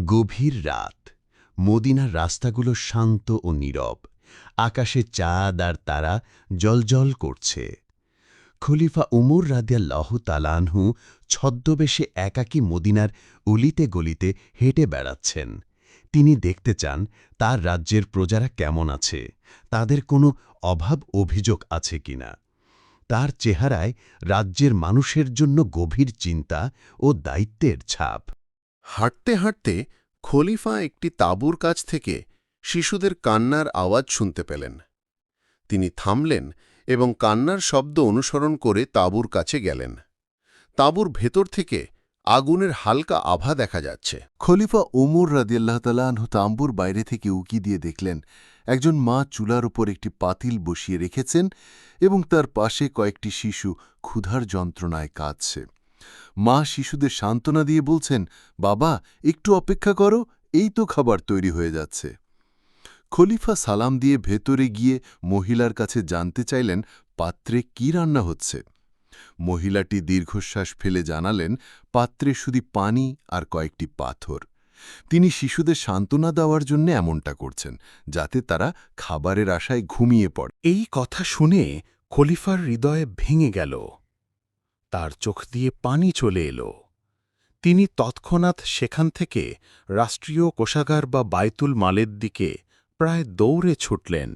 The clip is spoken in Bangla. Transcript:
গভীর রাত, মদিনার রাস্তাগুলো শান্ত ও নীরব। আকাশে চাঁদ আর তারা জ্বলজ্বল করছে। খলিফা উমর রাদিয়াল্লাহু তাআলা আনহু ছদ্মবেশে একাকী মদিনার অলিতে গলিতে হেঁটে বেড়াচ্ছেন। তিনি দেখতে চান তার রাজ্যের প্রজারা কেমন আছে, তাদের কোনো অভাব অভিযোগ আছে কিনা। তার চেহারায় রাজ্যের মানুষের জন্য গভীর চিন্তা ও দায়িত্বের ছাপ। হাঁটতে হাঁটতে খলিফা একটি তাঁবুর কাছ থেকে শিশুদের কান্নার আওয়াজ শুনতে পেলেন। তিনি থামলেন এবং কান্নার শব্দ অনুসরণ করে তাঁবুর কাছে গেলেন। তাঁবুর ভেতর থেকে আগুনের হালকা আভা দেখা যাচ্ছে। খলিফা ওমর রাদিয়াল্লাহু তাআলা আনহু তাঁবুর বাইরে থেকে উকি দিয়ে দেখলেন একজন মা চুলার উপর একটি পাতিল বসিয়ে রেখেছেন এবং তার পাশে কয়েকটি শিশু ক্ষুধার যন্ত্রণায় কাঁদছে। মা শিশুদের সান্ত্বনা দিয়ে বলছেন, বাবা একটু অপেক্ষা করো, এই তো খাবার তৈরি হয়ে যাচ্ছে। খলিফা সালাম দিয়ে ভেতরে গিয়ে মহিলার কাছে জানতে চাইলেন পাত্রে কি রান্না হচ্ছে। মহিলাটি দীর্ঘশ্বাস ফেলে জানালেন পাত্রে শুধু পানি আর কয়েকটি পাথর। তিনি শিশুদের সান্ত্বনা দেওয়ার জন্য এমনটা করছেন, যাতে তারা খাবারের আশায় ঘুমিয়ে পড়ে। এই কথা শুনে খলিফার হৃদয়ে ভেঙে গেল। তার চোখ দিয়ে পানি চলে এলো। তিনি তৎক্ষণাৎ সেখান থেকে রাষ্ট্রীয় কোষাগার বা বায়তুল মালের দিকে প্রায় দৌড়ে ছুটলেন।